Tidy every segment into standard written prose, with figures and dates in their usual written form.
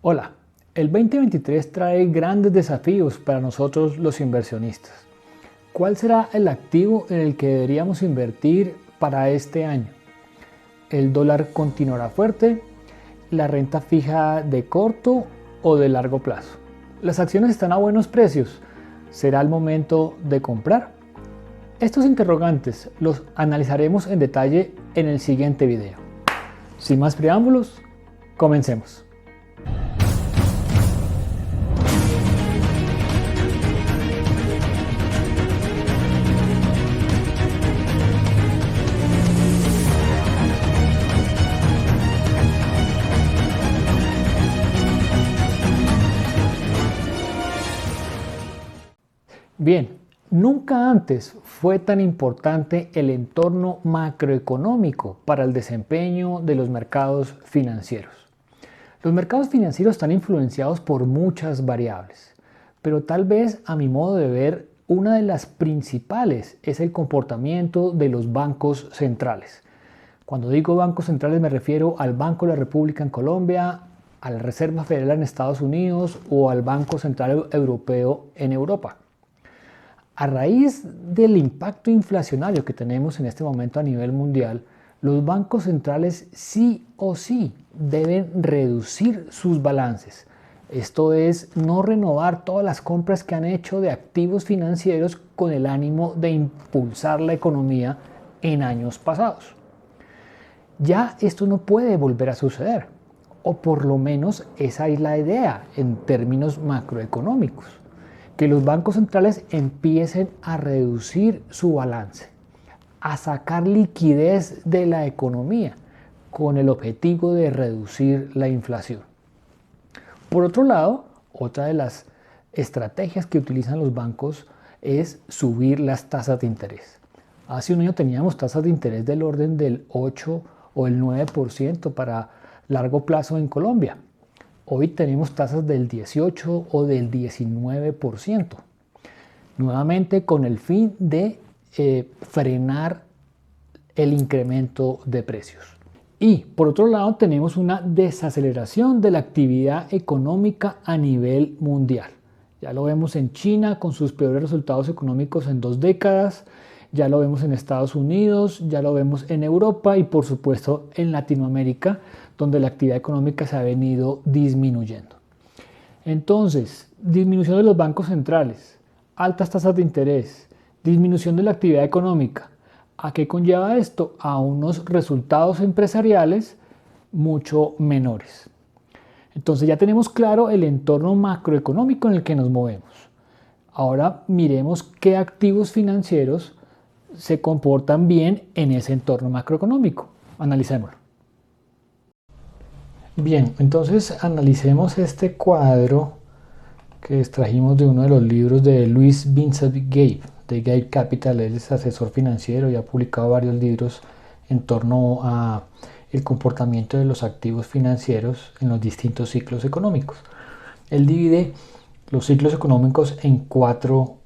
Hola, el 2023 trae grandes desafíos para nosotros los inversionistas. ¿Cuál será el activo en el que deberíamos invertir para este año? ¿El dólar continuará fuerte? ¿La renta fija de corto o de largo plazo? ¿Las acciones están a buenos precios? ¿Será el momento de comprar? Estos interrogantes los analizaremos en detalle en el siguiente video. Sin más preámbulos, comencemos. Bien, nunca antes fue tan importante el entorno macroeconómico para el desempeño de los mercados financieros. Los mercados financieros están influenciados por muchas variables, pero tal vez a mi modo de ver, una de las principales es el comportamiento de los bancos centrales. Cuando digo bancos centrales me refiero al Banco de la República en Colombia, a la Reserva Federal en Estados Unidos o al Banco Central Europeo en Europa. A raíz del impacto inflacionario que tenemos en este momento a nivel mundial, los bancos centrales sí o sí deben reducir sus balances. Esto es, no renovar todas las compras que han hecho de activos financieros con el ánimo de impulsar la economía en años pasados. Ya esto no puede volver a suceder, o por lo menos esa es la idea en términos macroeconómicos. Que los bancos centrales empiecen a reducir su balance, a sacar liquidez de la economía con el objetivo de reducir la inflación. Por otro lado, otra de las estrategias que utilizan los bancos es subir las tasas de interés. Hace un año teníamos tasas de interés del orden del 8 o el 9% para largo plazo en Colombia. Hoy tenemos tasas del 18 o del 19%, nuevamente con el fin de frenar el incremento de precios. Y por otro lado tenemos una desaceleración de la actividad económica a nivel mundial. Ya lo vemos en China con sus peores resultados económicos en 2 décadas, ya lo vemos en Estados Unidos, ya lo vemos en Europa y por supuesto en Latinoamérica, donde la actividad económica se ha venido disminuyendo. Entonces, disminución de los bancos centrales, altas tasas de interés, disminución de la actividad económica. ¿A qué conlleva esto? A unos resultados empresariales mucho menores. Entonces ya tenemos claro el entorno macroeconómico en el que nos movemos. Ahora miremos qué activos financieros se comportan bien en ese entorno macroeconómico. Analicémoslo. Bien, entonces analicemos este cuadro que extrajimos de uno de los libros de Louis Vincent Gabe, de Gabe Capital. Él es asesor financiero y ha publicado varios libros en torno a el comportamiento de los activos financieros en los distintos ciclos económicos. Él divide los ciclos económicos en cuatro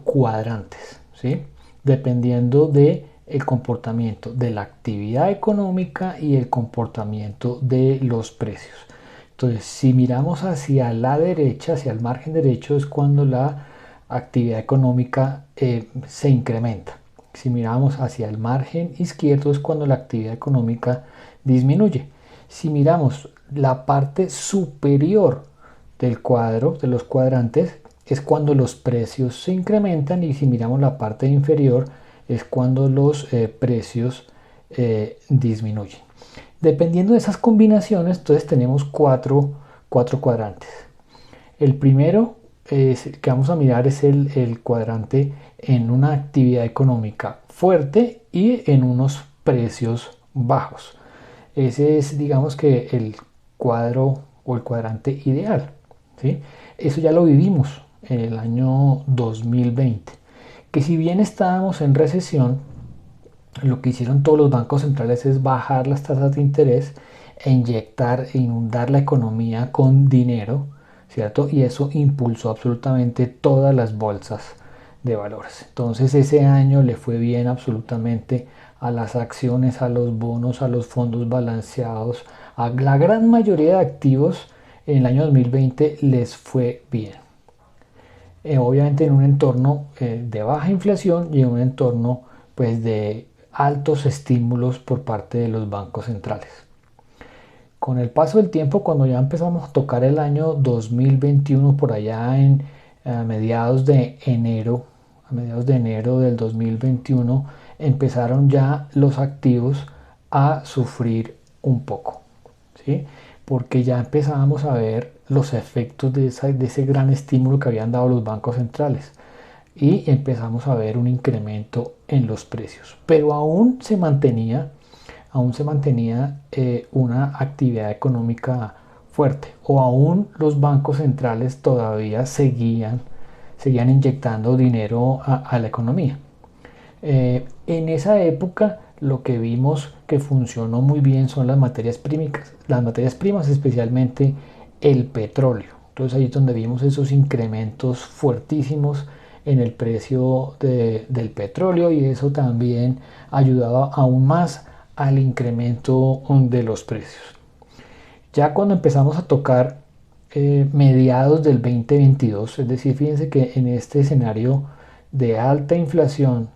cuadrantes, ¿sí? Dependiendo de el comportamiento de la actividad económica y el comportamiento de los precios. Entonces, si miramos hacia la derecha, hacia el margen derecho, es cuando la actividad económica se incrementa. Si miramos hacia el margen izquierdo, es cuando la actividad económica disminuye. Si miramos la parte superior del cuadro, de los cuadrantes, es cuando los precios se incrementan, y si miramos la parte inferior es cuando los precios disminuyen. Dependiendo de esas combinaciones, entonces tenemos cuatro cuadrantes. El primero que vamos a mirar es el cuadrante en una actividad económica fuerte y en unos precios bajos. Ese es, digamos, que el cuadro o el cuadrante ideal, ¿sí? Eso ya lo vivimos en el año 2020, que si bien estábamos en recesión, lo que hicieron todos los bancos centrales es bajar las tasas de interés e inyectar e inundar la economía con dinero, ¿cierto? Y eso impulsó absolutamente todas las bolsas de valores. Entonces ese año le fue bien absolutamente a las acciones, a los bonos, a los fondos balanceados, a la gran mayoría de activos en el año 2020 les fue bien. Obviamente en un entorno de baja inflación y en un entorno pues de altos estímulos por parte de los bancos centrales. Con el paso del tiempo, cuando ya empezamos a tocar el año 2021 por allá a mediados de enero, del 2021, empezaron ya los activos a sufrir un poco, ¿sí? Porque ya empezábamos a ver los efectos de ese gran estímulo que habían dado los bancos centrales y empezamos a ver un incremento en los precios. Pero aún se mantenía una actividad económica fuerte, o aún los bancos centrales todavía seguían inyectando dinero a la economía. En esa época lo que vimos que funcionó muy bien son las materias primas, especialmente el petróleo. Entonces ahí es donde vimos esos incrementos fuertísimos en el precio del petróleo, y eso también ayudaba aún más al incremento de los precios. Ya cuando empezamos a tocar mediados del 2022, es decir, fíjense que en este escenario de alta inflación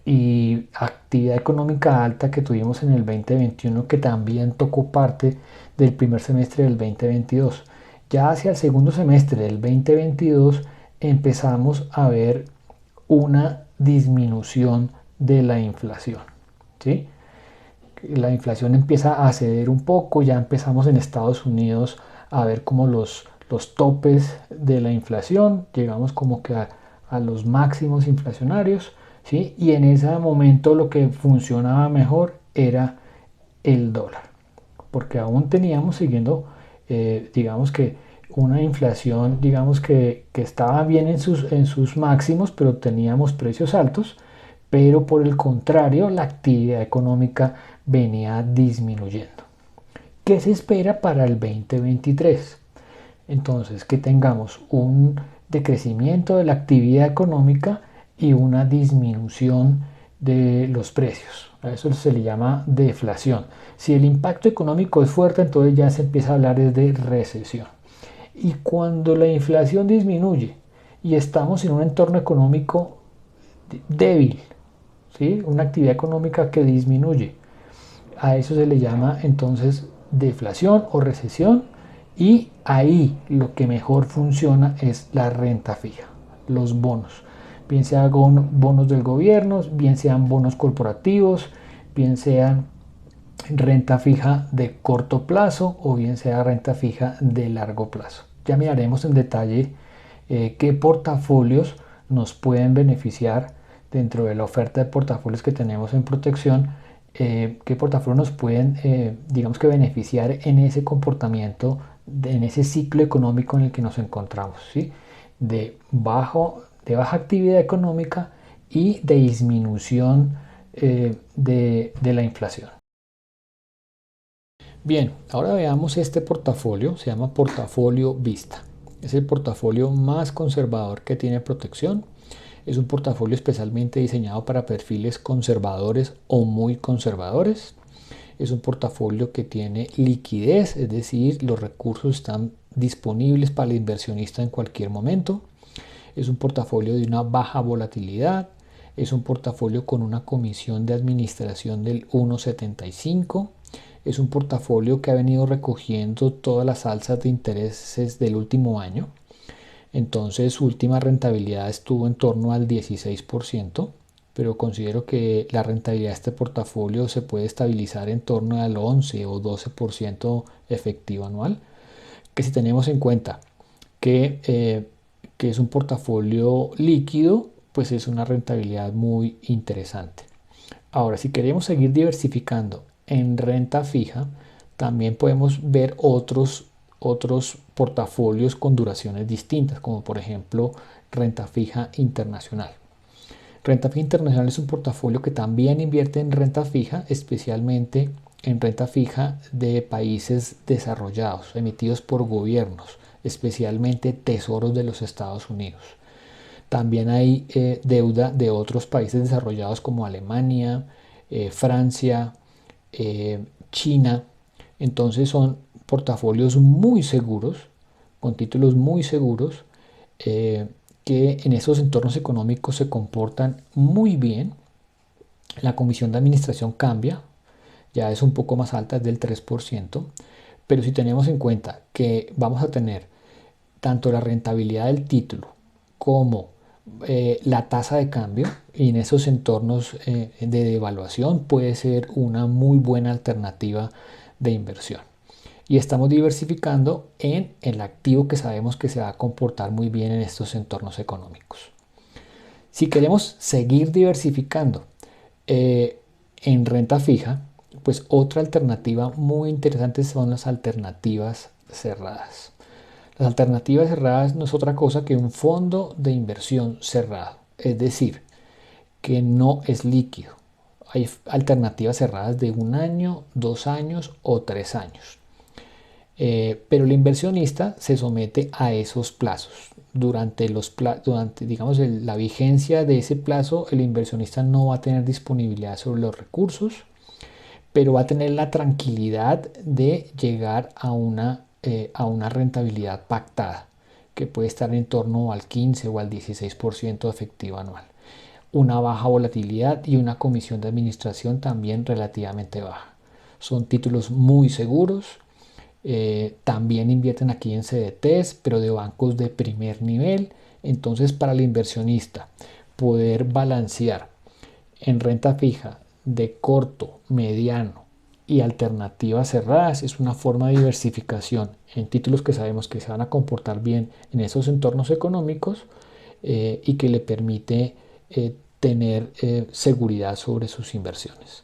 y actividad económica alta que tuvimos en el 2021, que también tocó parte del primer semestre del 2022, ya hacia el segundo semestre del 2022 empezamos a ver una disminución de la inflación, ¿sí? La inflación empieza a ceder un poco, ya empezamos en Estados Unidos a ver como los topes de la inflación, llegamos como que a los máximos inflacionarios, ¿sí? Y en ese momento lo que funcionaba mejor era el dólar, porque aún teníamos siguiendo, digamos que una inflación, digamos que estaba bien en sus máximos, pero teníamos precios altos, pero por el contrario la actividad económica venía disminuyendo. ¿Qué se espera para el 2023? Entonces, que tengamos un decrecimiento de la actividad económica y una disminución de los precios. A eso se le llama deflación. Si el impacto económico es fuerte, entonces ya se empieza a hablar de recesión. Y cuando la inflación disminuye y estamos en un entorno económico débil, ¿sí? Una actividad económica que disminuye, a eso se le llama entonces deflación o recesión, y ahí lo que mejor funciona es la renta fija, los bonos, bien sean bonos del gobierno, bien sean bonos corporativos, bien sean renta fija de corto plazo o bien sea renta fija de largo plazo. Ya miraremos en detalle qué portafolios nos pueden beneficiar dentro de la oferta de portafolios que tenemos en protección, qué portafolios nos pueden, digamos que beneficiar en ese comportamiento, en ese ciclo económico en el que nos encontramos, ¿sí? De baja actividad económica y de disminución de la inflación. Bien, ahora veamos este portafolio, se llama portafolio Vista. Es el portafolio más conservador que tiene protección. Es un portafolio especialmente diseñado para perfiles conservadores o muy conservadores. Es un portafolio que tiene liquidez, es decir, los recursos están disponibles para el inversionista en cualquier momento. Es un portafolio de una baja volatilidad. Es un portafolio con una comisión de administración del 1,75. Es un portafolio que ha venido recogiendo todas las alzas de intereses del último año. Entonces su última rentabilidad estuvo en torno al 16%, pero considero que la rentabilidad de este portafolio se puede estabilizar en torno al 11 o 12% efectivo anual, que si tenemos en cuenta que es un portafolio líquido, pues es una rentabilidad muy interesante. Ahora, si queremos seguir diversificando en renta fija, también podemos ver otros portafolios con duraciones distintas, como por ejemplo renta fija internacional. Renta fija internacional es un portafolio que también invierte en renta fija, especialmente en renta fija de países desarrollados, emitidos por gobiernos, especialmente tesoros de los Estados Unidos. También hay deuda de otros países desarrollados como Alemania, Francia, China. Entonces son portafolios muy seguros, con títulos muy seguros, que en esos entornos económicos se comportan muy bien. La comisión de administración cambia, ya es un poco más alta, es del 3%, pero si tenemos en cuenta que vamos a tener tanto la rentabilidad del título como la tasa de cambio, y en esos entornos de devaluación puede ser una muy buena alternativa de inversión. Y estamos diversificando en el activo que sabemos que se va a comportar muy bien en estos entornos económicos. Si queremos seguir diversificando en renta fija, pues otra alternativa muy interesante son las alternativas cerradas. Las alternativas cerradas no es otra cosa que un fondo de inversión cerrado, es decir, que no es líquido. Hay alternativas cerradas de 1 año, 2 años o 3 años. Pero el inversionista se somete a esos plazos. Durante digamos, la vigencia de ese plazo, el inversionista no va a tener disponibilidad sobre los recursos, pero va a tener la tranquilidad de llegar a una rentabilidad pactada, que puede estar en torno al 15 o al 16% efectivo anual. Una baja volatilidad y una comisión de administración también relativamente baja. Son títulos muy seguros. También invierten aquí en CDTs, pero de bancos de primer nivel. Entonces, para el inversionista, poder balancear en renta fija de corto, mediano y alternativas cerradas es una forma de diversificación en títulos que sabemos que se van a comportar bien en esos entornos económicos, y que le permite tener seguridad sobre sus inversiones.